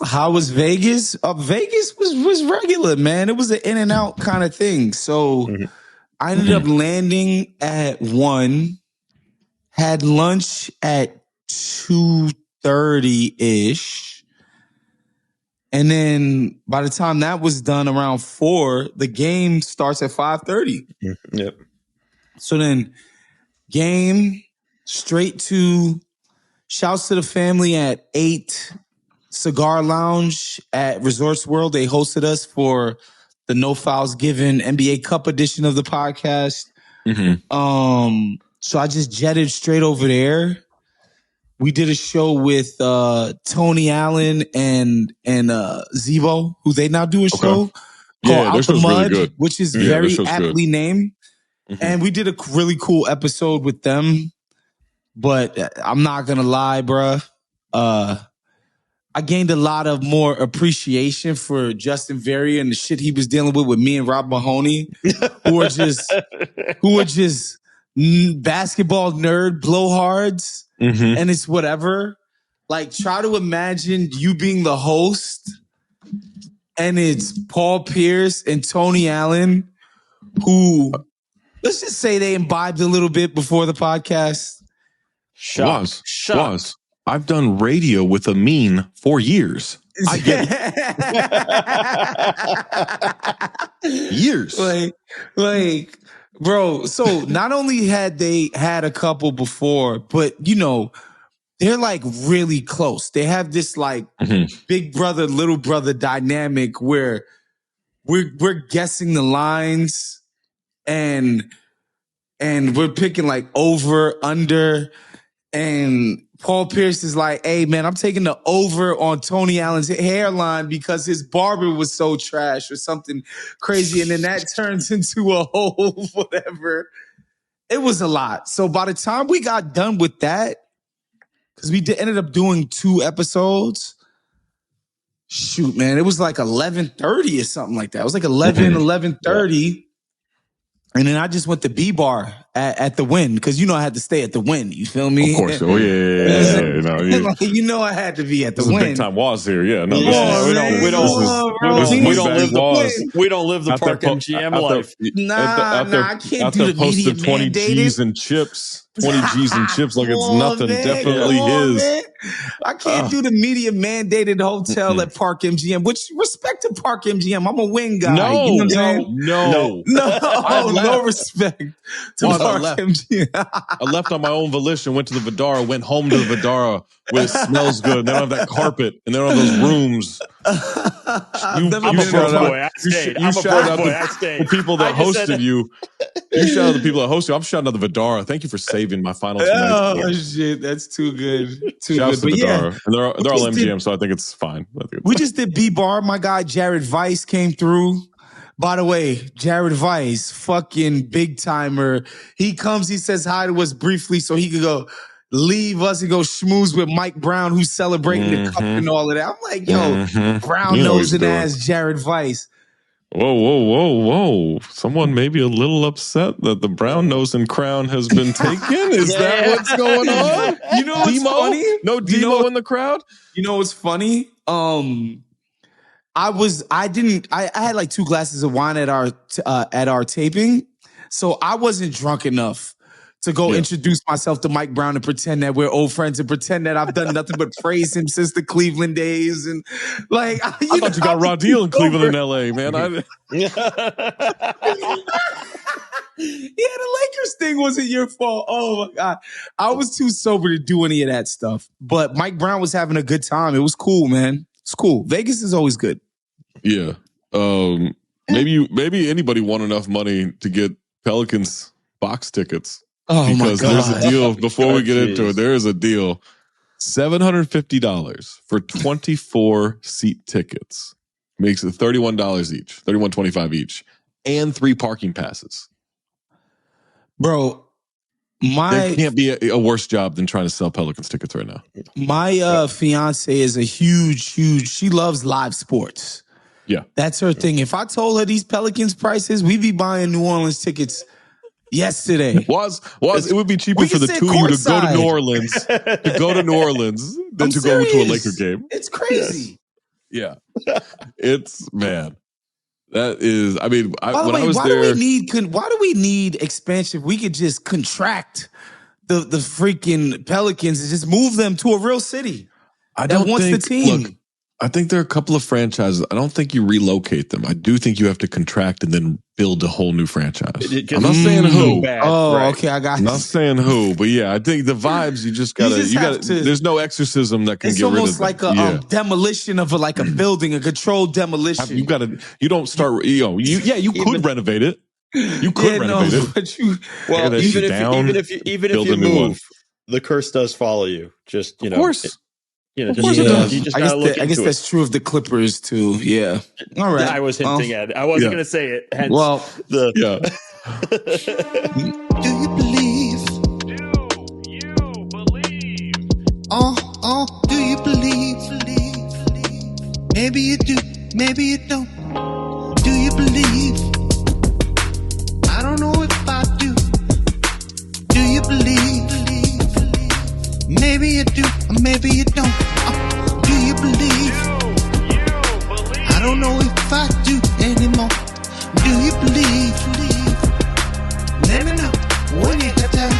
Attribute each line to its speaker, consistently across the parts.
Speaker 1: How was Vegas? Vegas was regular, man. It was an in and out kind of thing. So I ended up landing at 1, had lunch at 2:30-ish. And then by the time that was done around 4, the game starts at 5:30.
Speaker 2: Yep.
Speaker 1: So then game straight to shouts to the family at 8 Cigar Lounge at Resorts World. They hosted us for the No Fouls Given NBA Cup edition of the podcast. So I just jetted straight over there. We did a show with Tony Allen and Zevo, who they now do a show called Out the Mud, really which is very aptly named. And we did a really cool episode with them. But I'm not going to lie, bruh. I gained a lot of more appreciation for Justin Verrier and the shit he was dealing with me and Rob Mahoney, who are just basketball nerd blowhards, and it's whatever. Like, try to imagine you being the host, and it's Paul Pierce and Tony Allen, who, let's just say they imbibed a little bit before the podcast.
Speaker 3: Was. I've done radio with Amin for years. I get it. Years.
Speaker 1: Like, bro, so not only had they had a couple before, but, you know, they're like really close. They have this like big brother, little brother dynamic where we're guessing the lines and we're picking like over, under, and Paul Pierce is like, hey, man, I'm taking the over on Tony Allen's hairline because his barber was so trash or something crazy. And then that turns into a whole whatever. It was a lot. So by the time we got done with that, because we ended up doing 2 episodes, shoot, man, it was like 11:30 or something like that. It was like 11:30. Yeah. And then I just went to B-Bar at the Wynn because, you know, I had to stay at the Wynn. You feel me?
Speaker 3: Of course. Oh, yeah.
Speaker 1: Like, you know, I had to be at the
Speaker 3: Wynn.
Speaker 1: Big
Speaker 3: time was here. Yeah. No,
Speaker 2: we don't live the Park MGM life.
Speaker 1: I can't do the media
Speaker 3: posted 20 G's and chips. 20 G's and chips like it's nothing. Definitely his.
Speaker 1: I can't do the media mandated hotel at Park MGM, which respect to Park MGM. I'm a Wynn guy.
Speaker 3: No,
Speaker 1: you know
Speaker 3: no
Speaker 1: respect to Park MGM.
Speaker 3: I left on my own volition, went to the Vidara, went home to the Vidara where it smells good. They don't have that carpet and they don't have those rooms.
Speaker 2: I'm a broke boy. I stayed.
Speaker 3: The people that hosted you. You shout out the people that hosted you. I'm shouting out the Vidara. Thank you for saving my final 2 nights.
Speaker 1: Oh, shit. That's too good.
Speaker 3: Shouts to Vidara. And they're all MGM, so I think it's fine.
Speaker 1: We just did B-Bar. My guy, Jared Weiss, came through. By the way, Jared Weiss, fucking big timer. He comes, he says hi to us briefly so he could go leave us and go schmooze with Mike Brown, who's celebrating the cup and all of that. I'm like, yo, brown-nosing ass Jared Weiss.
Speaker 3: Whoa. Someone may be a little upset that the brown-nosing crown has been taken. Is that what's going on?
Speaker 1: You know what's funny?
Speaker 3: No Demo in the crowd?
Speaker 1: You know what's funny? I had like 2 glasses of wine at our taping, so I wasn't drunk enough to go introduce myself to Mike Brown and pretend that we're old friends and pretend that I've done nothing but praise him since the Cleveland days. And like, I
Speaker 3: thought you got raw deal in Cleveland and LA, man.
Speaker 1: Yeah, the Lakers thing wasn't your fault. Oh my God. I was too sober to do any of that stuff. But Mike Brown was having a good time. It was cool, man. It's cool. Vegas is always good.
Speaker 3: Yeah. Maybe anybody won enough money to get Pelicans box tickets.
Speaker 1: Oh
Speaker 3: because
Speaker 1: my God.
Speaker 3: There's a deal before we get into it. There is a deal. $750 for 24 seat tickets. Makes it $31 each, $31.25 each, and 3 parking passes.
Speaker 1: Bro,
Speaker 3: there can't be a worse job than trying to sell Pelicans tickets right now.
Speaker 1: My fiance is a huge, she loves live sports.
Speaker 3: Yeah.
Speaker 1: That's her thing. If I told her these Pelicans prices, we'd be buying New Orleans tickets yesterday.
Speaker 3: It would be cheaper for the 2 of you to go to New Orleans, than to go to a Laker game.
Speaker 1: It's crazy.
Speaker 3: Yeah. It's, man. That is, I mean,
Speaker 1: By the way, why do we need expansion? We could just contract the freaking Pelicans and just move them to a real city that wants the team.
Speaker 3: Look, I think there are a couple of franchises. I don't think you relocate them. I do think you have to contract and then build a whole new franchise. I'm not saying who.
Speaker 1: Okay, I got
Speaker 3: I'm not saying who, but yeah, I think the vibes, you just gotta, there's no exorcism that can get rid of it.
Speaker 1: It's almost like a demolition of a building, a controlled demolition.
Speaker 3: You don't start, you could renovate it. You could renovate it.
Speaker 1: But
Speaker 4: even if you move, the curse does follow you. Just,
Speaker 3: of course.
Speaker 4: You just gotta look into it.
Speaker 1: I guess that's true of the Clippers too. Yeah. All right.
Speaker 4: I was hinting at it. I wasn't going to say it. Hence
Speaker 1: Do
Speaker 4: you
Speaker 5: believe? Do you believe? Maybe you do, maybe you don't. Do you believe? I don't know if I do. Do you believe? Maybe you do, or maybe you don't. Do you believe? I don't know if I do anymore. Do you believe? Let me know when you have time.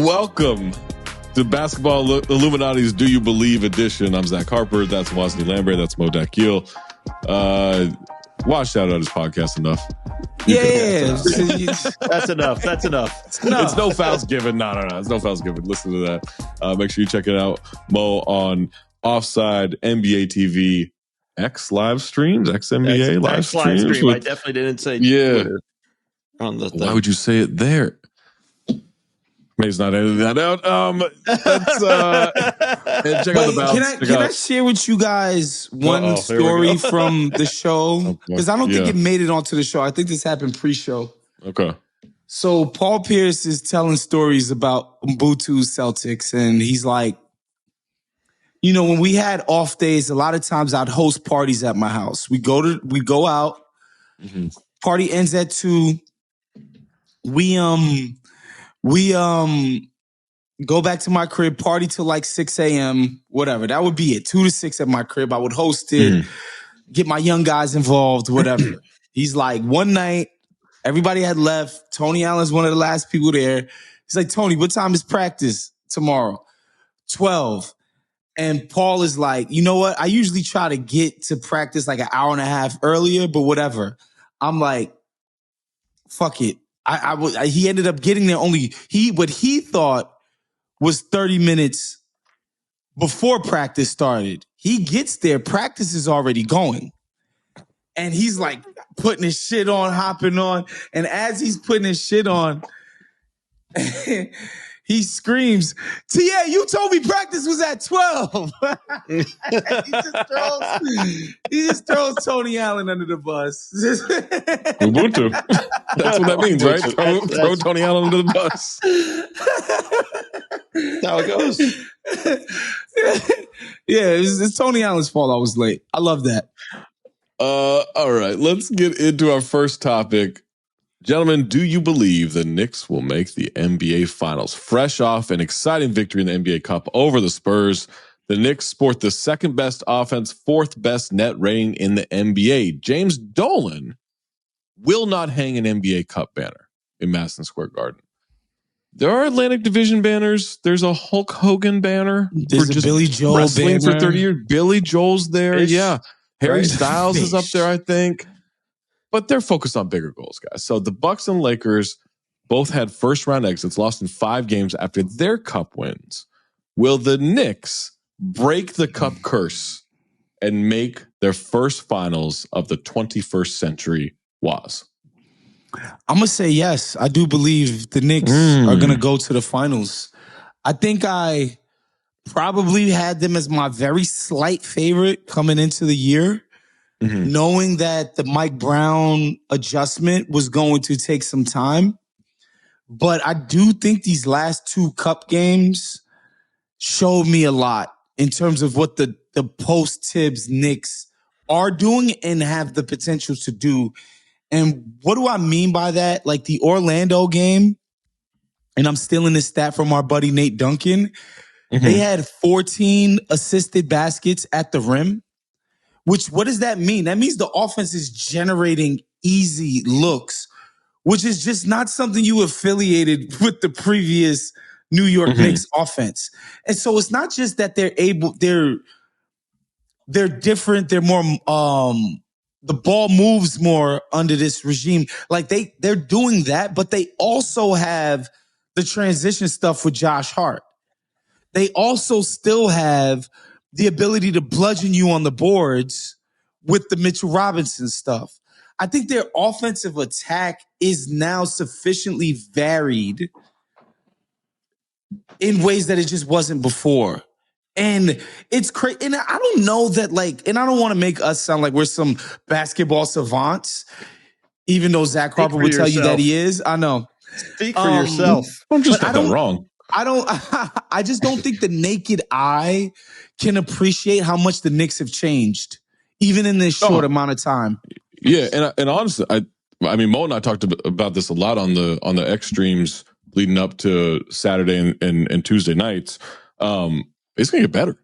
Speaker 3: Welcome to Basketball Illuminati's Do You Believe edition. I'm Zach Harper. That's Wosny Lambre. That's Mo Dakhil. Watch out on his podcast enough.
Speaker 1: Yeah.
Speaker 4: That's enough.
Speaker 3: It's no fouls given. No. It's no fouls given. Listen to that. Make sure you check it out. Mo on Offside, NBA TV, X live streams, XNBA live streams.
Speaker 4: I definitely didn't say Twitter on the thing.
Speaker 3: Why would you say it there? May's not editing that out. Check out the bounce.
Speaker 1: Can I share with you guys one story from the show? Because I don't think it made it onto the show. I think this happened pre-show.
Speaker 3: Okay.
Speaker 1: So Paul Pierce is telling stories about Ubuntu Celtics, and he's like, when we had off days, a lot of times I'd host parties at my house. We go out. Mm-hmm. Party ends at 2. We go back to my crib, party till like 6 a.m., whatever. That would be it. 2 to 6 at my crib. I would host it, get my young guys involved, whatever. He's like, one night, everybody had left. Tony Allen's one of the last people there. He's like, Tony, what time is practice tomorrow? 12. And Paul is like, you know what? I usually try to get to practice like an hour and a half earlier, but whatever. I'm like, fuck it. He ended up getting there what he thought was 30 minutes before practice started. He gets there, practice is already going. And he's like putting his shit on, hopping on. And as he's putting his shit on, he screams, TA, you told me practice was at 12. he just throws Tony Allen under the bus.
Speaker 3: Ubuntu. That's what that means, right? Throw Tony Allen under the bus.
Speaker 4: That's how it goes.
Speaker 1: Yeah, it's Tony Allen's fault I was late. I love that.
Speaker 3: All right, let's get into our first topic. Gentlemen, do you believe the Knicks will make the NBA Finals? Fresh off an exciting victory in the NBA Cup over the Spurs, the Knicks sport the second best offense, fourth best net rating in the NBA. James Dolan will not hang an NBA Cup banner in Madison Square Garden. There are Atlantic Division banners. There's a Hulk Hogan banner.
Speaker 1: There's a Billy Joel
Speaker 3: wrestling
Speaker 1: banner.
Speaker 3: For 30 years. Billy Joel's there. Yeah. Harry Styles is up there, I think. But they're focused on bigger goals, guys. So the Bucks and Lakers both had first-round exits, lost in 5 games after their cup wins. Will the Knicks break the cup curse and make their first finals of the 21st century? Was?
Speaker 1: I'm going to say yes. I do believe the Knicks are going to go to the finals. I think I probably had them as my very slight favorite coming into the year. Knowing that the Mike Brown adjustment was going to take some time. But I do think these last 2 cup games showed me a lot in terms of what the post-Tibbs Knicks are doing and have the potential to do. And what do I mean by that? Like the Orlando game and I'm stealing this stat from our buddy Nate Duncan, they had 14 assisted baskets at the rim. What does that mean? That means the offense is generating easy looks, which is just not something you affiliated with the previous New York Knicks offense. And so it's not just that they're different. They're more, the ball moves more under this regime. Like they're doing that, but they also have the transition stuff with Josh Hart. They also still have the ability to bludgeon you on the boards with the Mitchell Robinson stuff. I think their offensive attack is now sufficiently varied in ways that it just wasn't before. And it's crazy. And I don't know that and I don't want to make us sound like we're some basketball savants, even though Zach Harper would tell you that he is. I know.
Speaker 4: Speak for yourself.
Speaker 3: I'm just not wrong.
Speaker 1: I just don't think the naked eye can appreciate how much the Knicks have changed, even in this short amount of time.
Speaker 3: Yeah, and honestly, I mean, Mo and I talked about this a lot on the X streams leading up to Saturday and Tuesday nights. It's gonna get better.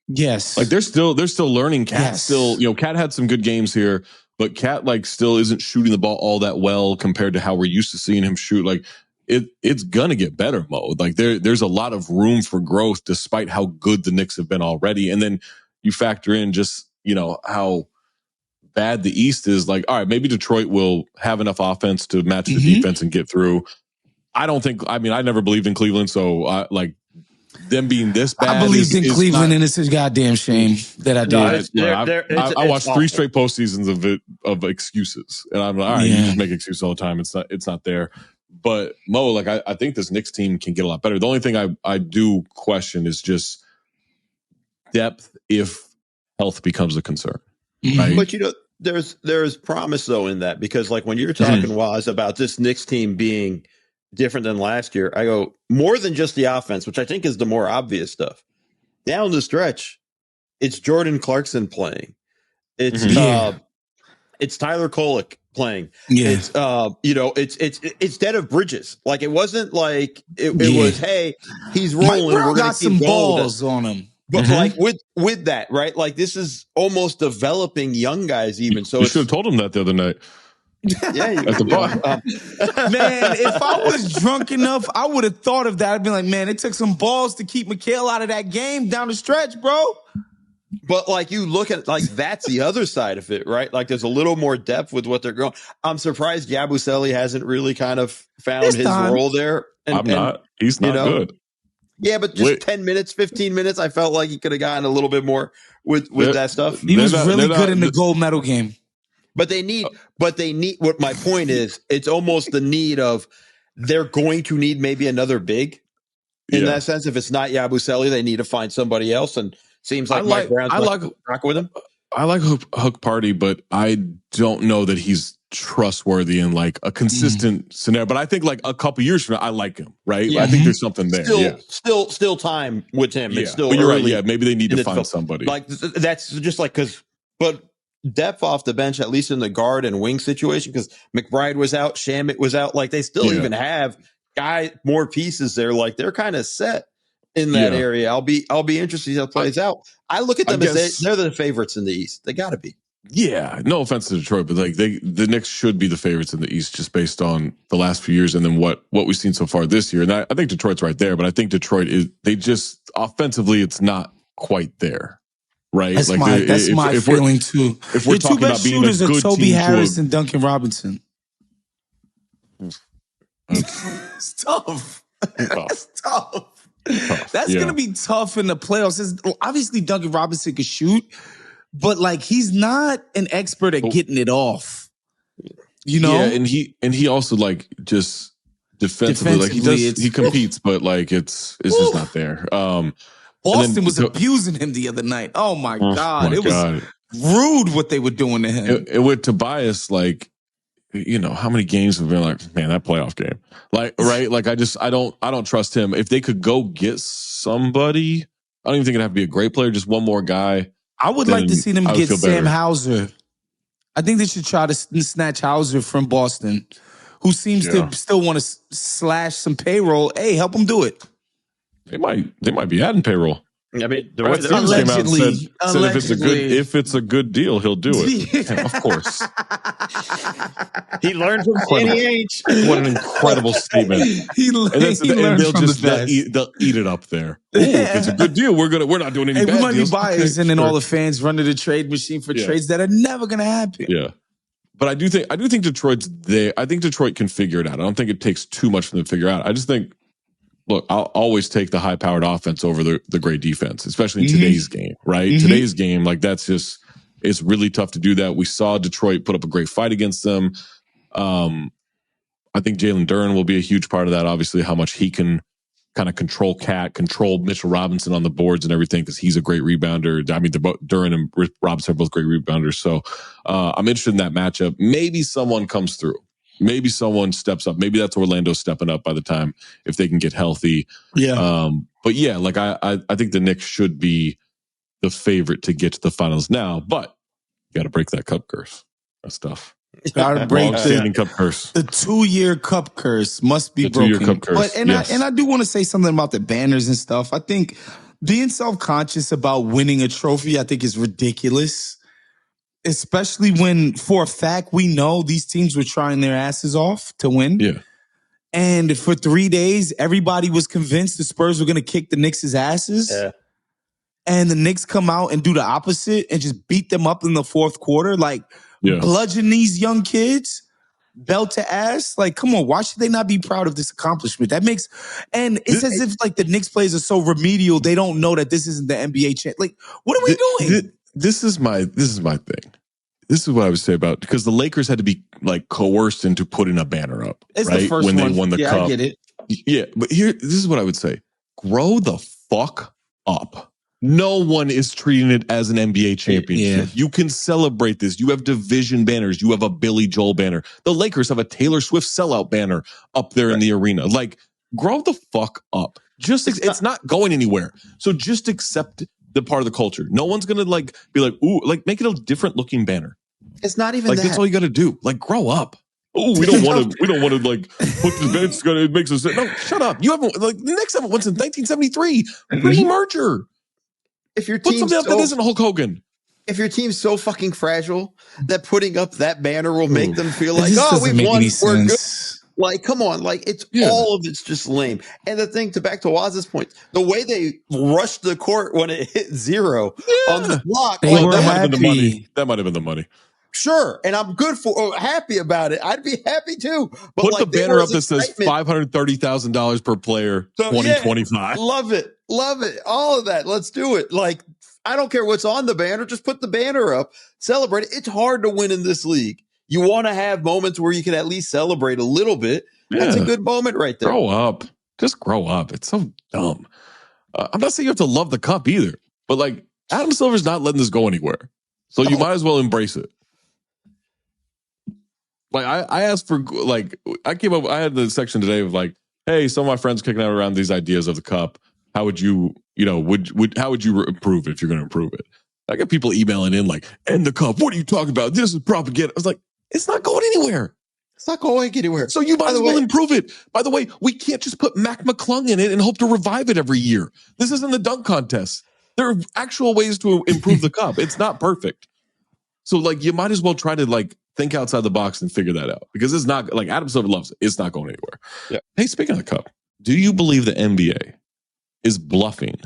Speaker 1: Yes,
Speaker 3: like they're still learning. Cat still, Cat had some good games here, but Cat still isn't shooting the ball all that well compared to how we're used to seeing him shoot. Like it's gonna get better, Mo. Like there's a lot of room for growth despite how good the Knicks have been already. And then you factor in just, how bad the East is. Like, all right, maybe Detroit will have enough offense to match the defense and get through. I never believed in Cleveland, so them being this bad.
Speaker 1: I believed in Cleveland, and it's a goddamn shame that I did.
Speaker 3: I watched 3 straight postseasons of excuses, and I'm like, all right, you just make excuses all the time. It's not there. But Mo, I think this Knicks team can get a lot better. The only thing I do question is just depth if health becomes a concern. Right?
Speaker 4: But there's promise though in that, because when you're talking Waz about this Knicks team being different than last year, I go more than just the offense, which I think is the more obvious stuff. Down the stretch, it's Jordan Clarkson playing. It's it's Tyler Kolek playing. Yeah. It's it's Dead of Bridges. It wasn't it was, hey, he's rolling.
Speaker 1: We're got some balls on him.
Speaker 4: But with that, right? This is almost developing young guys even. So
Speaker 3: you should have told him that the other night.
Speaker 4: Yeah,
Speaker 3: at the bar.
Speaker 1: Man, if I was drunk enough, I would have thought of that. I'd be like, man, it took some balls to keep Mikal out of that game down the stretch, bro.
Speaker 4: But you look at that's the other side of it, right? There's a little more depth with what they're going. I'm surprised Yabusele hasn't really kind of found his role there.
Speaker 3: He's not good.
Speaker 4: Yeah, but just 10 minutes, 15 minutes, I felt like he could have gotten a little bit more with that stuff.
Speaker 1: He was really good in the gold medal game.
Speaker 4: But they need what my point is, it's almost the need of they're going to need maybe another big in that sense. If it's not Yabusele, they need to find somebody else. And seems like Mike Brown's rock with him.
Speaker 3: I like Hook Party, but I don't know that he's trustworthy in a consistent scenario. But I think a couple years from now, I like him, right? Yeah. I think there's something there.
Speaker 4: Still time with him.
Speaker 3: Yeah.
Speaker 4: It's still
Speaker 3: but you're
Speaker 4: early.
Speaker 3: right. Yeah, maybe they need to find somebody.
Speaker 4: That's just but depth off the bench, at least in the guard and wing situation, because McBride was out, Shamet was out. They still even have more pieces there. They're kind of set in that area. I'll be interested to see how it plays out. I look at them as they're the favorites in the East. They got to be.
Speaker 3: Yeah, no offense to Detroit, but the Knicks should be the favorites in the East just based on the last few years and then what we've seen so far this year. And I think Detroit's right there, but I think Detroit they just offensively it's not quite there, right?
Speaker 1: That's my feeling too.
Speaker 3: If we're talking about being a good team,
Speaker 1: Toby Harris and Duncan Robinson. It's tough. It's tough. That's going to be tough in the playoffs. Obviously, Duncan Robinson can shoot, but he's not an expert at getting it off.
Speaker 3: Yeah, and he also just defensively he competes, but it's just not there.
Speaker 1: Boston was abusing him the other night. Oh my God. It was rude what they were doing to him.
Speaker 3: It with Tobias, how many games have been man, that playoff game, right? I don't trust him. If they could go get somebody, I don't even think it'd have to be a great player, just one more guy.
Speaker 1: I would like to see them get Sam Hauser. I think they should try to snatch Hauser from Boston, who seems to still want to slash some payroll. Hey, help him do it.
Speaker 3: They might be adding payroll.
Speaker 4: I mean,
Speaker 3: Brad Stevens came out and said if it's a good deal, he'll do it. And of course.
Speaker 4: He learned from Danny Ainge.
Speaker 3: What an incredible statement. They'll eat it up there. Ooh, if it's a good deal, we're not doing any bad deals.
Speaker 1: We might be biased, and then all the fans run to the trade machine for trades that are never going to happen.
Speaker 3: Yeah. But I do think Detroit's there. I think Detroit can figure it out. I don't think it takes too much for them to figure out. I just think, look, I'll always take the high-powered offense over the great defense, especially in today's game, right? Today's game, like it's really tough to do that. We saw Detroit put up a great fight against them. I think Jalen Duren will be a huge part of that. Obviously, how much he can kind of control Mitchell Robinson on the boards and everything, because he's a great rebounder. I mean, Duren and Robinson are both great rebounders. So I'm interested in that matchup. Maybe someone comes through. Maybe someone steps up. Maybe that's Orlando stepping up by the time, if they can get healthy.
Speaker 1: Yeah.
Speaker 3: But yeah, like I think the Knicks should be the favorite to get to the finals now, but you got to break that cup curse. That's tough.
Speaker 1: Got to break
Speaker 3: the cup curse.
Speaker 1: The 2-year cup curse must be broken.
Speaker 3: 2-year cup curse.
Speaker 1: But I do want to say something about the banners and stuff. I think being self-conscious about winning a trophy, I think is ridiculous. Especially when, for a fact, we know these teams were trying their asses off to win.
Speaker 3: Yeah.
Speaker 1: And for 3 days, everybody was convinced the Spurs were going to kick the Knicks' asses.
Speaker 4: Yeah.
Speaker 1: And the Knicks come out and do the opposite and just beat them up in the fourth quarter. Like, bludgeon these young kids, belt to ass. Like, come on, why should they not be proud of this accomplishment? And it's as if like the Knicks players are so remedial, they don't know that this isn't the NBA champ. Like, what are we doing?
Speaker 3: This is my thing. This is what I would say about, because the Lakers had to be like coerced into putting a banner up.
Speaker 1: It's
Speaker 3: right?
Speaker 1: the first
Speaker 3: when
Speaker 1: one.
Speaker 3: They won the cup.
Speaker 1: I get it.
Speaker 3: Yeah, but this is what I would say. Grow the fuck up. No one is treating it as an NBA championship.
Speaker 1: Yeah.
Speaker 3: You can celebrate this. You have division banners. You have a Billy Joel banner. The Lakers have a Taylor Swift sellout banner up there in the arena. Like, grow the fuck up. It's not going anywhere. So just accept the part of the culture. No one's gonna like be like, ooh, like make it a different looking banner.
Speaker 4: It's not even
Speaker 3: like that's all you got to do. Like, grow up. Oh, we don't want to like put the bench. It makes us no. Shut up. You haven't like the Knicks haven't won since 1973 pre-merger.
Speaker 4: If your
Speaker 3: put
Speaker 4: team's
Speaker 3: something up that isn't Hulk Hogan.
Speaker 4: If your team's so fucking fragile that putting up that banner will make them feel like, we've won, we're good. Like, come on, like all of it's just lame. And the thing, back to Waz's point, the way they rushed the court when it hit 0 on the block,
Speaker 1: they were
Speaker 3: that
Speaker 1: happy.
Speaker 3: Might have been the money. That might have been the money.
Speaker 4: Sure, and I'm happy about it. I'd be happy too. But
Speaker 3: put the banner up that says $530,000 per player, 2025.
Speaker 4: Love it, all of that. Let's do it. Like, I don't care what's on the banner. Just put the banner up, celebrate it. It's hard to win in this league. You want to have moments where you can at least celebrate a little bit. Yeah. That's a good moment right there.
Speaker 3: Grow up. Just grow up. It's so dumb. I'm not saying you have to love the cup either, but like Adam Silver's not letting this go anywhere. So you might as well embrace it. Like I asked for like, I had the section today of like, hey, some of my friends kicking out around these ideas of the cup. How would you, how would you improve it if you're going to improve it? I got people emailing in like, end the cup. What are you talking about? This is propaganda. I was like, it's not going anywhere.
Speaker 4: It's not going anywhere.
Speaker 3: So you might as well improve it. By the way, we can't just put Mac McClung in it and hope to revive it every year. This isn't the dunk contest. There are actual ways to improve the cup. It's not perfect. So like, you might as well try to like think outside the box and figure that out, because it's not like Adam Silver loves it. It's not going anywhere.
Speaker 4: Yeah.
Speaker 3: Hey, speaking of the cup, do you believe the NBA is bluffing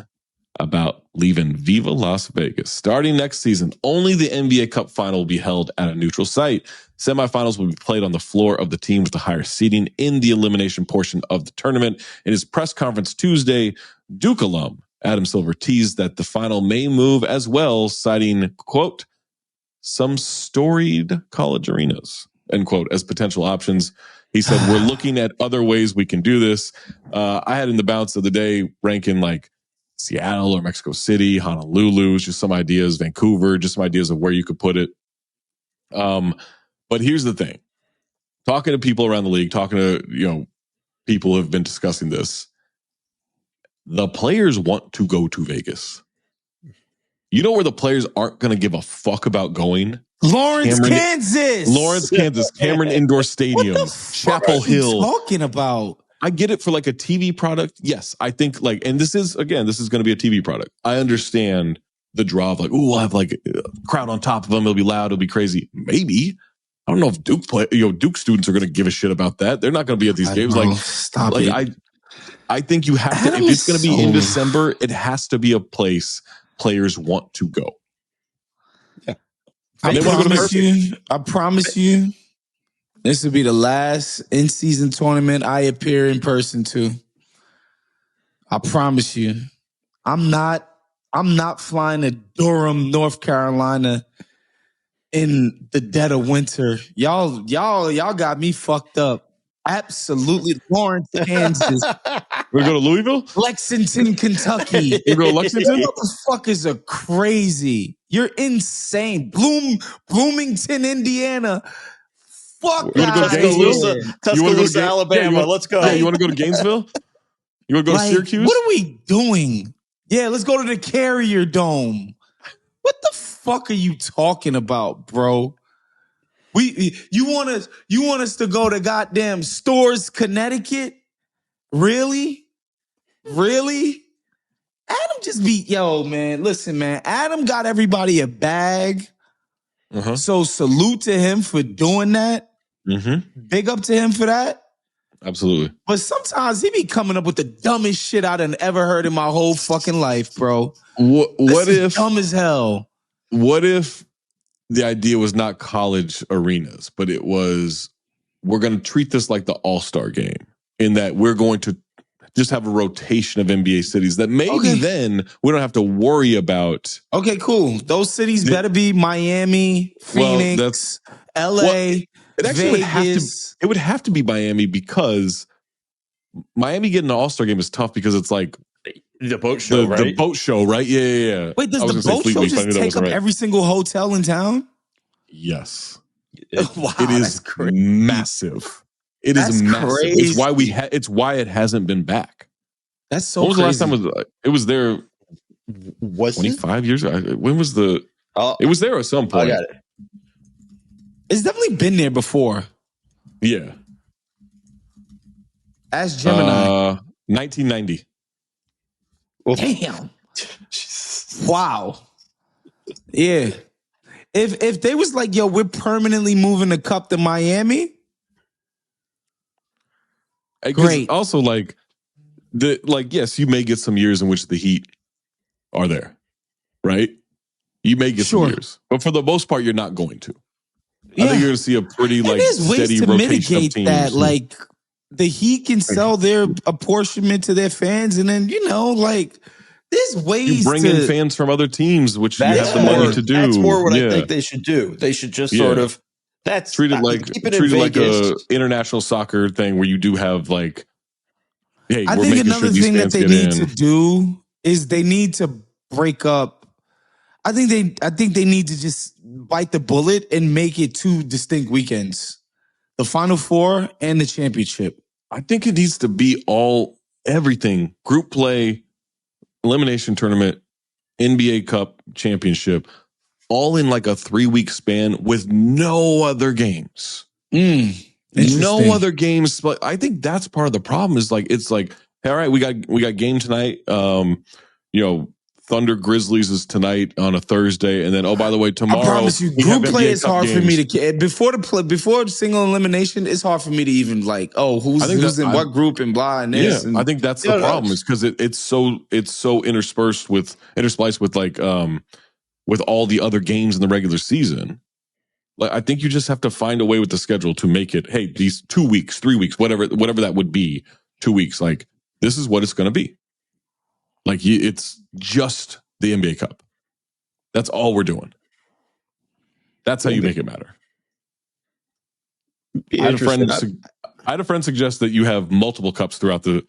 Speaker 3: about leaving Viva Las Vegas? Starting next season, only the NBA Cup final will be held at a neutral site. Semifinals will be played on the floor of the team with the higher seeding in the elimination portion of the tournament. In his press conference Tuesday, Duke alum Adam Silver teased that the final may move as well, citing, quote, some storied college arenas, end quote, as potential options. He said, we're looking at other ways we can do this. I had in the bounce of the day ranking like Seattle or Mexico City, Honolulu, just some ideas, Vancouver, just some ideas of where you could put it. But here's the thing. Talking to people around the league, talking to, people who have been discussing this, the players want to go to Vegas. You know where the players aren't going to give a fuck about going?
Speaker 1: Lawrence, Kansas.
Speaker 3: Lawrence, Kansas. Cameron Indoor Stadium.
Speaker 1: What the fuck
Speaker 3: Chapel
Speaker 1: are you
Speaker 3: Hill.
Speaker 1: talking about?
Speaker 3: I get it for like a TV product. Yes, I think like, and this is going to be a TV product. I understand the draw of like, we'll have like a crowd on top of them. It'll be loud. It'll be crazy. Maybe. I don't know if Duke students are going to give a shit about that. They're not going to be at these games. Like,
Speaker 1: stop
Speaker 3: like
Speaker 1: it.
Speaker 3: I think you have to, if it's going to be in December, it has to be a place players want to go.
Speaker 1: Yeah. I promise you, this will be the last in-season tournament I appear in person to. I promise you. I'm not flying to Durham, North Carolina in the dead of winter. Y'all got me fucked up. Absolutely. Lawrence, Kansas.
Speaker 3: We're going to go to Louisville?
Speaker 1: Lexington, Kentucky.
Speaker 3: You go to Lexington?
Speaker 1: Motherfuckers are crazy. You're insane. Bloomington, Indiana. Fuck
Speaker 4: that. Tuscaloosa, Alabama. Let's go.
Speaker 3: Yeah, you want to go to Gainesville? You want to go to Syracuse?
Speaker 1: What are we doing? Yeah, let's go to the Carrier Dome. What the fuck are you talking about, bro? You want us to go to goddamn Stores, Connecticut? Really? Really? Adam just man, listen, man. Adam got everybody a bag. Uh-huh. So salute to him for doing that. Mm-hmm. Big up to him for that.
Speaker 3: Absolutely.
Speaker 1: But sometimes he be coming up with the dumbest shit I done ever heard in my whole fucking life, bro.
Speaker 3: What if
Speaker 1: dumb as hell?
Speaker 3: What if the idea was not college arenas, but it was, we're going to treat this like the All-Star game, in that we're going to just have a rotation of NBA cities that maybe then we don't have to worry about.
Speaker 1: Okay, cool. Those cities better be Miami, Phoenix, LA,
Speaker 3: it actually would have to be Miami, because Miami getting an All-Star game is tough because it's like
Speaker 4: the boat show, right?
Speaker 3: The boat show, right? Yeah.
Speaker 1: Wait, does the boat show just take up every single hotel in town?
Speaker 3: Yes.
Speaker 1: Wow,
Speaker 3: it is massive. It is massive.
Speaker 1: Crazy.
Speaker 3: It's why it hasn't been back.
Speaker 1: That's so.
Speaker 3: When was
Speaker 1: crazy.
Speaker 3: the last time it was there?
Speaker 4: Was
Speaker 3: 25 years ago? When was the? It was there at some point.
Speaker 4: I got it.
Speaker 1: It's definitely been there before.
Speaker 3: Yeah.
Speaker 1: Ask Gemini.
Speaker 3: 1990.
Speaker 1: Damn. Wow. Yeah. If they was like, yo, we're permanently moving the cup to Miami. Great.
Speaker 3: Also, like yes, you may get some years in which the Heat are there, right? You may get some years, but for the most part, you're not going to. Yeah. I think you're going to see a pretty steady rotation of teams.
Speaker 1: That, like, the Heat can sell their apportionment to their fans, and then there's ways
Speaker 3: you bring in fans from other teams, which you have the money to do.
Speaker 4: That's more what I think they should do. They should just sort of
Speaker 3: treat it like a international soccer thing where you do have like. Hey,
Speaker 1: I think another thing that they need to do is they need to break up. I think they need to just bite the bullet and make it 2 distinct weekends: the Final Four and the championship.
Speaker 3: I think it needs to be everything: group play, elimination tournament, NBA Cup championship, all in like a 3-week span with no other games. No other games. But I think that's part of the problem. Is like, it's like, all right, we got game tonight. Thunder Grizzlies is tonight on a Thursday, and then by the way, tomorrow.
Speaker 1: I promise you, group play is hard for me to before single elimination. It's hard for me to even who's in what group and blah and this.
Speaker 3: I think that's the problem, is because it's so interspliced with with all the other games in the regular season. Like, I think you just have to find a way with the schedule to make it, hey, these 2 weeks, 3 weeks, whatever that would be, 2 weeks. Like, this is what it's going to be. Like, it's just the NBA Cup. That's all we're doing. That's how you make it matter. I had a friend suggest that you have multiple cups throughout the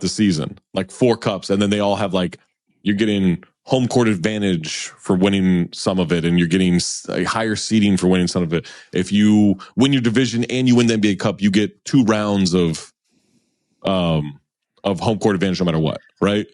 Speaker 3: season, like 4 cups, and then they all have you're getting home court advantage for winning some of it, and you're getting a higher seeding for winning some of it. If you win your division and you win the NBA Cup, you get 2 rounds of home court advantage no matter what, right?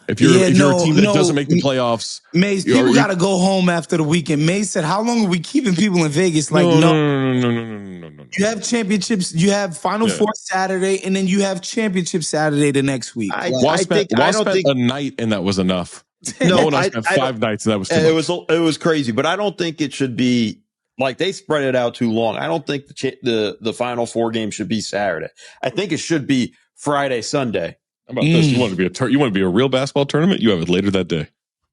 Speaker 3: If you're a team that doesn't make the playoffs,
Speaker 1: Maze, people got to go home after the weekend. Maze said, "How long are we keeping people in Vegas?" Like, no. You have championships. You have Final Four Saturday, and then you have championship Saturday the next week.
Speaker 3: I spent a night, and that was enough. No, I spent 5 nights, and that was too much.
Speaker 4: It was crazy, but I don't think it should be like they spread it out too long. I don't think the Final Four game should be Saturday. I think it should be Friday, Sunday.
Speaker 3: How about this? You want to be a real basketball tournament? You have it later that day.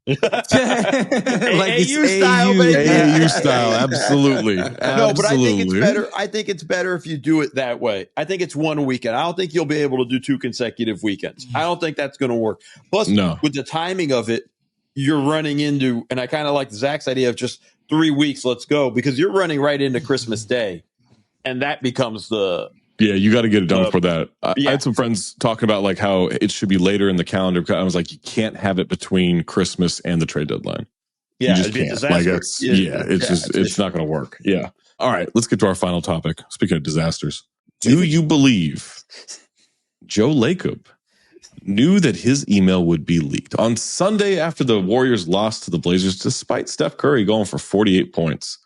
Speaker 4: Like AAU style, baby.
Speaker 3: AAU style, absolutely.
Speaker 4: No, but I think it's better. I think it's better if you do it that way. I think it's one weekend. I don't think you'll be able to do 2 consecutive weekends. I don't think that's going to work. Plus, with the timing of it, you're running into, and I kind of like Zach's idea of just 3 weeks. Let's go, because you're running right into Christmas Day, and that becomes the.
Speaker 3: Yeah, you got to get it done for that. I had some friends talking about like how it should be later in the calendar. I was like, you can't have it between Christmas and the trade deadline.
Speaker 4: Yeah,
Speaker 3: you just can't. Like it's not going to work. Yeah. All right, let's get to our final topic. Speaking of disasters, do you believe Joe Lacob knew that his email would be leaked on Sunday after the Warriors lost to the Blazers, despite Steph Curry going for 48 points?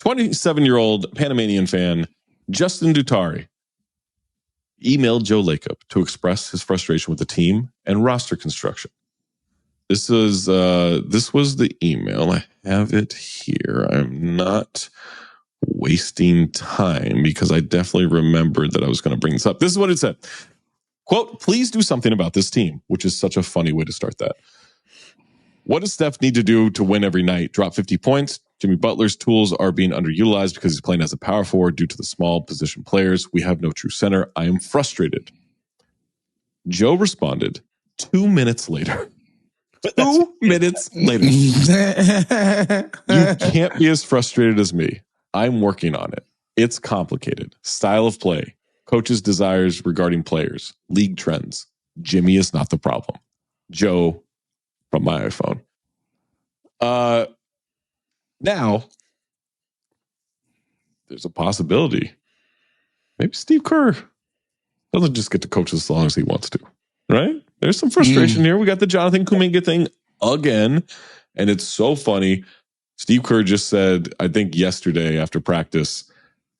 Speaker 3: 27-year-old Panamanian fan Justin Dutari emailed Joe Lacob to express his frustration with the team and roster construction. This was the email. I have it here. I'm not wasting time because I definitely remembered that I was going to bring this up. This is what it said. Quote, "Please do something about this team," which is such a funny way to start that. "What does Steph need to do to win every night? Drop 50 points? Jimmy Butler's tools are being underutilized because he's playing as a power forward due to the small position players. We have no true center. I am frustrated." Joe responded 2 minutes later. 2 minutes later. "You can't be as frustrated as me. I'm working on it. It's complicated. Style of play, coach's desires regarding players, league trends. Jimmy is not the problem. Joe," from my iPhone. Now, there's a possibility. Maybe Steve Kerr doesn't just get to coach as long as he wants to, right? There's some frustration here. We got the Jonathan Kuminga thing again, and it's so funny. Steve Kerr just said, I think yesterday after practice,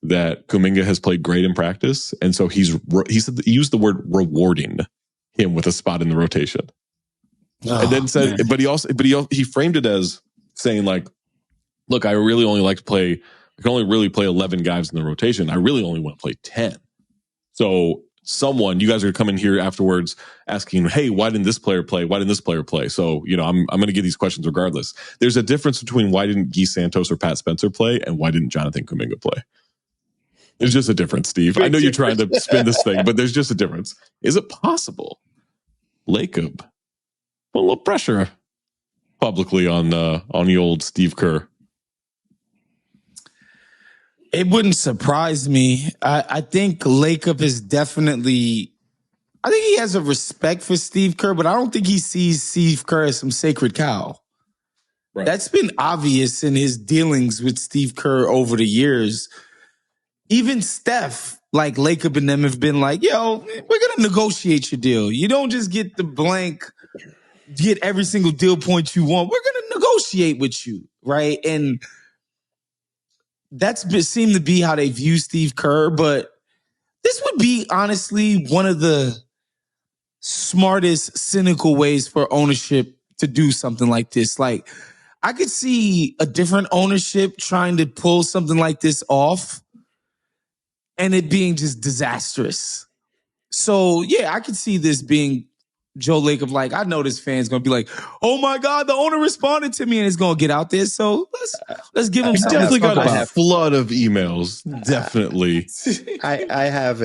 Speaker 3: that Kuminga has played great in practice, and so he used the word rewarding him with a spot in the rotation, and then said, but he framed it as saying like, "Look, I really only like to play. I can only really play 11 guys in the rotation. I really only want to play 10. So you guys are going to come in here afterwards asking, hey, why didn't this player play? Why didn't this player play? So, I'm going to get these questions regardless." There's a difference between why didn't Guy Santos or Pat Spencer play and why didn't Jonathan Kuminga play. There's just a difference, Steve. I know you're trying to spin this thing, but there's just a difference. Is it possible Lacob put a little pressure publicly on the old Steve Kerr?
Speaker 1: It wouldn't surprise me. I think Lacob is definitely, I think he has a respect for Steve Kerr, but I don't think he sees Steve Kerr as some sacred cow. Right. That's been obvious in his dealings with Steve Kerr over the years. Even Steph, like Lacob and them have been like, yo, we're going to negotiate your deal. You don't just get the blank, get every single deal point you want. We're going to negotiate with you, right? And that's seemed to be how they view Steve Kerr, but this would be honestly one of the smartest, cynical ways for ownership to do something like this. Like, I could see a different ownership trying to pull something like this off and it being just disastrous. So, yeah, I could see this being Joe Lacob. Like, I know this fan's going to be like, oh my God, the owner responded to me, and it's going to get out there. So let's give him something.
Speaker 3: Definitely got a flood of emails. Definitely.
Speaker 4: I have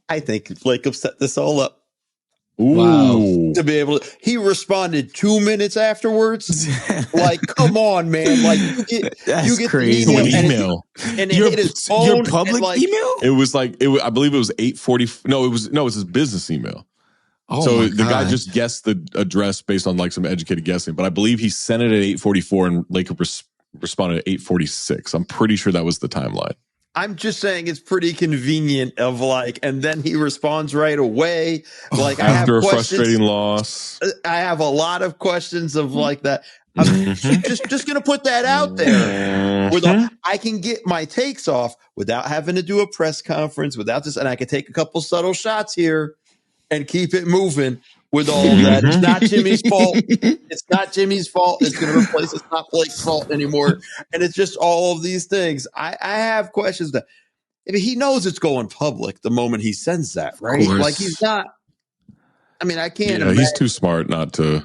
Speaker 4: I think Lacob set this all up.
Speaker 3: Ooh.
Speaker 4: Wow. To be able to, he responded 2 minutes afterwards. Like, come on, man! Like, you get
Speaker 1: crazy.
Speaker 4: The
Speaker 3: email,
Speaker 4: and it hit his phone.
Speaker 1: Your public email?
Speaker 3: It was like I believe it was 8:40. No, it was his business email.
Speaker 1: Oh,
Speaker 3: so the guy just guessed the address based on like some educated guessing. But I believe he sent it at 8:44, and Lacob responded at 8:46. I'm pretty sure that was the timeline.
Speaker 4: I'm just saying it's pretty convenient of like, and then he responds right away. Like
Speaker 3: after a frustrating loss.
Speaker 4: I have a lot of questions of like that. I'm just going to put that out there. I can get my takes off without having to do a press conference, without this, and I can take a couple subtle shots here and keep it moving with all of that. It's not Jimmy's fault. It's not Jimmy's fault. It's going to replace. It's not Blake's fault anymore. And it's just all of these things. I have questions that he knows it's going public the moment he sends that, right? Like he's not. I mean, I can't.
Speaker 3: Yeah, he's too smart not to.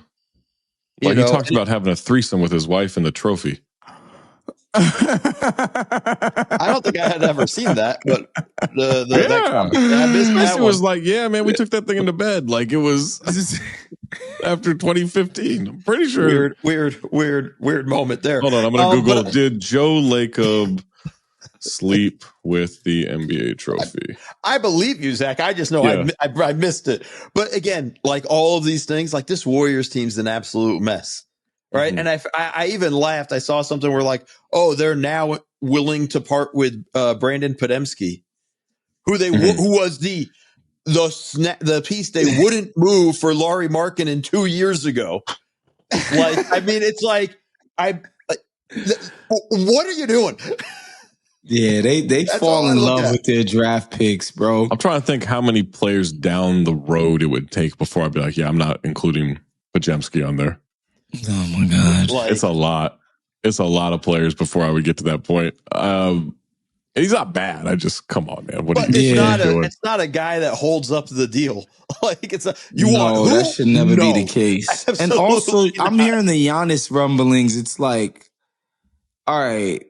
Speaker 3: Like he talked about having a threesome with his wife and the trophy.
Speaker 4: I don't think I had ever seen that, but
Speaker 3: that was like, yeah, man, we took that thing into bed. Like it was after 2015. I'm pretty sure.
Speaker 4: Weird moment there.
Speaker 3: Hold on, I'm going to Google. Did Joe Lacob sleep with the NBA trophy?
Speaker 4: I believe you, Zach. I just know I missed it. But again, like all of these things, like this Warriors team's an absolute mess. Right. And I even laughed. I saw something where like, oh, they're now willing to part with Brandon Podemski, who was the piece they wouldn't move for Lauri Markkanen 2 years ago. Like, I mean, it's like, what are you doing?
Speaker 1: Yeah, they fall in love with their draft picks, bro.
Speaker 3: I'm trying to think how many players down the road it would take before I'd be like, yeah, I'm not including Podemski on there.
Speaker 1: Oh my God.
Speaker 3: It's a lot. It's a lot of players before I would get to that point. And he's not bad. I just, come on, man. What are you doing?
Speaker 4: It's not a guy that holds up the deal. Like it's
Speaker 1: that should never be the case. And also, I'm hearing the Giannis rumblings. It's like, all right,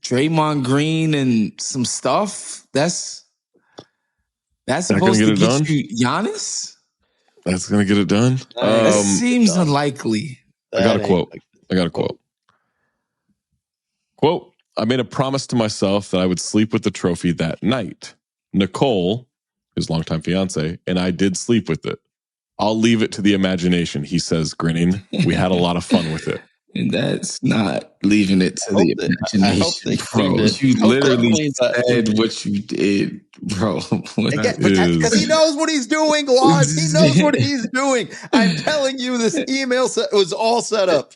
Speaker 1: Draymond Green and some stuff. That's supposed to get you Giannis?
Speaker 3: That's going to get it done.
Speaker 1: That seems unlikely.
Speaker 3: I got a quote. Quote, I made a promise to myself that I would sleep with the trophy that night. Nicole, his longtime fiance, and I did sleep with it. I'll leave it to the imagination, he says, grinning. We had a lot of fun with it.
Speaker 1: And that's not leaving it to the imagination, bro. You literally said what you did, bro.
Speaker 4: Because he knows what he's doing, Lars. He knows what he's doing. I'm telling you, this email was all set up.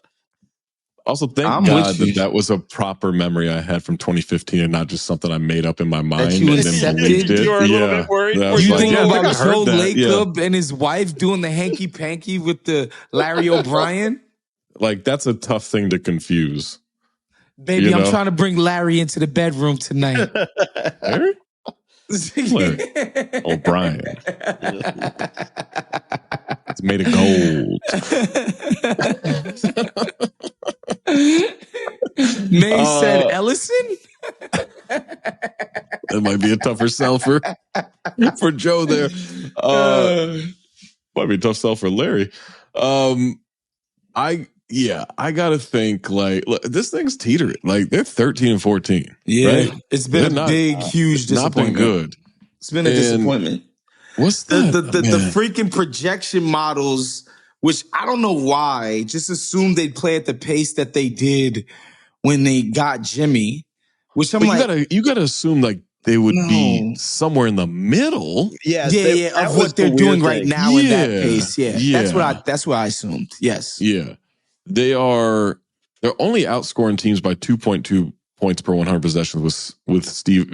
Speaker 3: Also, thank God that was a proper memory I had from 2015 and not just something I made up in my mind.
Speaker 1: That you accepted?
Speaker 2: You were a little bit worried.
Speaker 1: You think about Joe Lacob and his wife doing the hanky-panky with the Larry O'Brien?
Speaker 3: Like, that's a tough thing to confuse.
Speaker 1: Baby, I'm trying to bring Larry into the bedroom tonight.
Speaker 3: Larry? O'Brien. It's made of gold.
Speaker 1: May said Ellison?
Speaker 3: That might be a tougher sell for Joe there. Might be a tough sell for Larry. I gotta think like look, this thing's teetering. Like they're 13-14.
Speaker 1: Yeah,
Speaker 3: right?
Speaker 1: It's been a big, huge disappointment.
Speaker 3: Not been good.
Speaker 1: It's been a disappointment.
Speaker 3: What's that?
Speaker 1: The freaking projection models, which I don't know why, just assumed they'd play at the pace that they did when they got Jimmy. Which I'm
Speaker 3: you gotta assume like they would be somewhere in the middle.
Speaker 1: Of what they're doing right now in that pace. Yeah. That's what I assumed. Yes.
Speaker 3: Yeah. They're only outscoring teams by 2.2 points per 100 possessions with Steph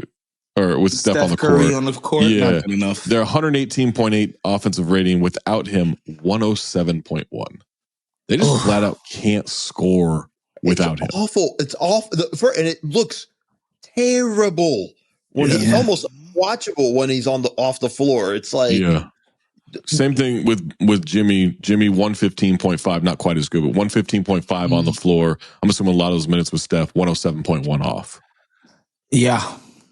Speaker 3: on the
Speaker 1: Curry
Speaker 3: court.
Speaker 1: On the court,
Speaker 3: yeah.
Speaker 1: not good enough.
Speaker 3: They're 118.8 offensive rating without him, 107.1. They just flat out can't score without him.
Speaker 4: Awful. It's awful. And it looks terrible. It's almost watchable when he's off the floor. It's like
Speaker 3: same thing with Jimmy. Jimmy 115.5, not quite as good, but 115.5 on the floor. I'm assuming a lot of those minutes with Steph, 107.1 off.
Speaker 1: Yeah,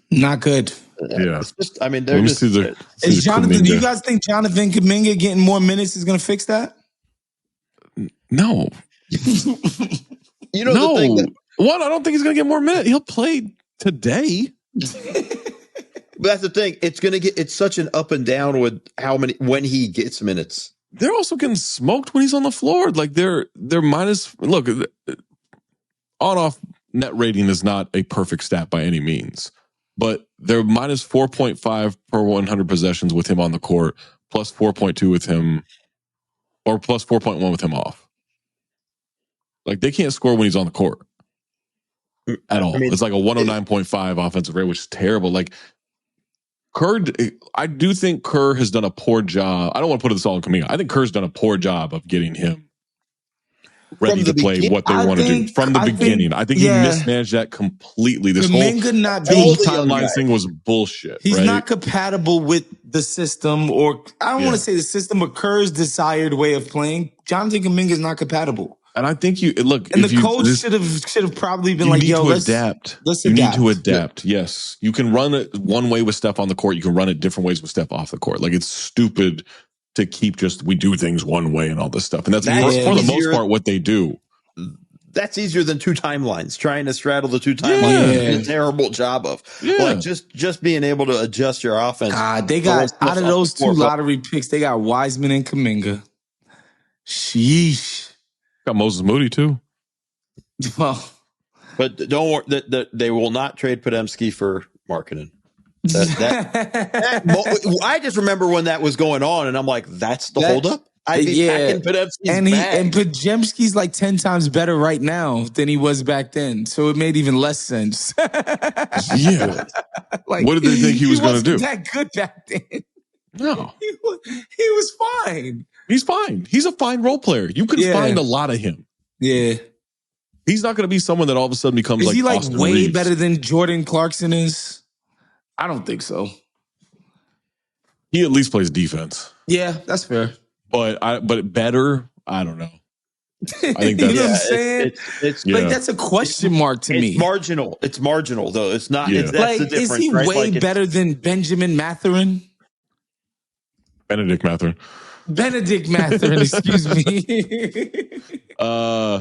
Speaker 1: not good.
Speaker 3: Yeah,
Speaker 4: it's just, I mean, they're just.
Speaker 1: Is Jonathan? Do you guys think Jonathan Kuminga getting more minutes is going to fix that?
Speaker 3: No.
Speaker 4: The thing
Speaker 3: I don't think he's going to get more minutes. He'll play today.
Speaker 4: But that's the thing. It's such an up and down with when he gets minutes.
Speaker 3: They're also getting smoked when he's on the floor. Like they're minus. Look, on off net rating is not a perfect stat by any means, but they're minus 4.5 per 100 possessions with him on the court, plus 4.2 with him, or plus 4.1 with him off. Like, they can't score when he's on the court at all. I mean, it's like a 109.5 offensive rate, which is terrible. Like, Kerr, I do think Kerr has done a poor job. I don't want to put this all on Kuminga. I think Kerr's done a poor job of getting him ready to play what they want to do from the beginning. I think he mismanaged that completely. This whole timeline thing was bullshit.
Speaker 1: He's not compatible with the system, or I don't want to say the system, but Kerr's desired way of playing. Jonathan Kuminga is not compatible.
Speaker 3: And I think the
Speaker 1: coach should have probably been like, "Yo, let's adapt.
Speaker 3: You need to adapt." Yes, you can run it one way with Steph on the court. You can run it different ways with Steph off the court. Like, it's stupid to keep we do things one way and all this stuff. And that's for the most part what they do.
Speaker 4: That's easier than two timelines. Trying to straddle the two timelines is a terrible job of. Like, just being able to adjust your offense.
Speaker 1: They got out of those two lottery picks, they got Wiseman and Kuminga. Sheesh.
Speaker 3: Got Moses Moody too.
Speaker 1: Well,
Speaker 4: but don't worry, that they will not trade Podziemski for Markkanen. I just remember when that was going on, and I'm like, that's the holdup. And
Speaker 1: Podziemski's like 10 times better right now than he was back then, so it made even less sense.
Speaker 3: Like, what did they think he was going to do?
Speaker 1: That good back then?
Speaker 3: No,
Speaker 1: he was fine.
Speaker 3: He's fine. He's a fine role player. You can find a lot of him.
Speaker 1: Yeah.
Speaker 3: He's not going to be someone that all of a sudden becomes
Speaker 1: he like
Speaker 3: Austin
Speaker 1: way
Speaker 3: Reeves.
Speaker 1: better than Jordan Clarkson is? I don't think so.
Speaker 3: He at least plays defense.
Speaker 1: Yeah, that's fair.
Speaker 3: But better, I don't know. I think that's
Speaker 1: you know what I'm saying. It's like, that's a question mark to me.
Speaker 4: It's marginal. It's marginal though. It's not.
Speaker 3: Yeah.
Speaker 4: That's the difference.
Speaker 1: Is he way better than Benjamin Mathurin?
Speaker 3: Benedict Mathurin,
Speaker 1: excuse me.
Speaker 3: I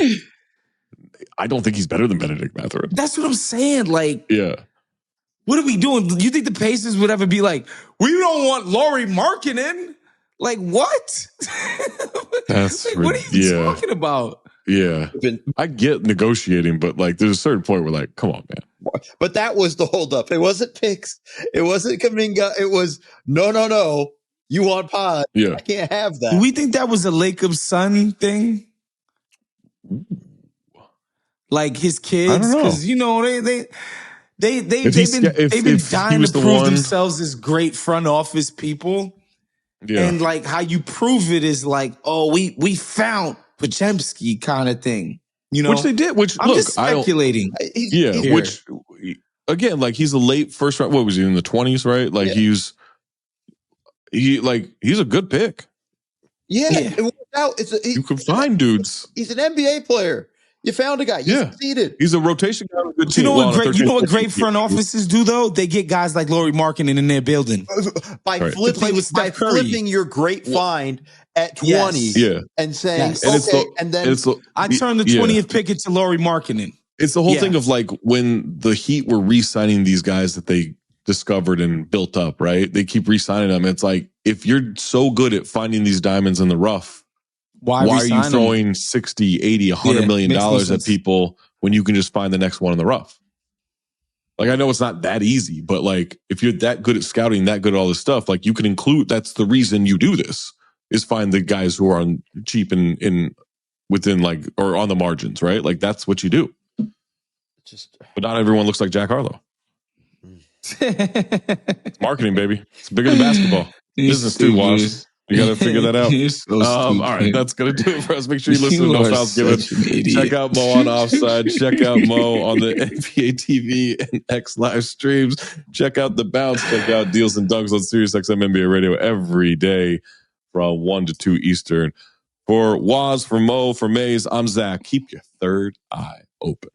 Speaker 3: don't think he's better than Benedict Mathurin.
Speaker 1: That's what I'm saying. Like,
Speaker 3: what
Speaker 1: are we doing? Do you think the Pacers would ever be like, we don't want Lauri Markkanen? Like, what?
Speaker 3: That's
Speaker 1: what are you talking about?
Speaker 3: Yeah, I get negotiating, but like, there's a certain point where, like, come on, man.
Speaker 4: But that was the holdup. It wasn't picks. It wasn't Kuminga. It was no. You want Pod?
Speaker 3: Yeah,
Speaker 4: I can't have that.
Speaker 1: Do we think that was a Lacob son thing? Like his kids, because they've been dying to prove themselves as great front office people.
Speaker 3: Yeah.
Speaker 1: And like how you prove it is like, oh, we found Podziemski kind of thing, you know,
Speaker 3: which they did. Which
Speaker 1: I'm just speculating.
Speaker 3: Which again, like, he's a late first round. What was he in the 20s? Right? Like he's a good pick.
Speaker 4: Yeah. It worked out.
Speaker 3: You can find dudes.
Speaker 4: He's an NBA player. You found a guy. You succeeded.
Speaker 3: He's a rotation guy on a good team.
Speaker 1: You know what great front offices do though? They get guys like Lauri Markkanen in their building
Speaker 4: by flipping your great find at 20 and saying,
Speaker 1: I turned the 20th pick into Lauri Markkanen.
Speaker 3: It's the whole thing of like when the Heat were re-signing these guys that they discovered and built up, right? They keep re-signing them. It's like, if you're so good at finding these diamonds in the rough, why are you throwing 60, 80, $100 million at people when you can just find the next one in the rough? Like, I know it's not that easy, but like, if you're that good at scouting, that good at all this stuff, like, you can include, that's the reason you do this, is find the guys who are on cheap in within, like, or on the margins, right? Like, that's what you do. But not everyone looks like Jack Harlow. It's marketing, baby. It's bigger than basketball. Business too, Wash. You got to figure that out. All right, that's going to do it for us. Make sure you listen to No Fouls Given. Check out Mo on Offside. Check out Mo on the NBA TV and X live streams. Check out The Bounce. Check out Deals and Dunks on SiriusXM NBA Radio every day from 1 to 2 Eastern. For Waz, for Mo, for Maze, I'm Zach. Keep your third eye open.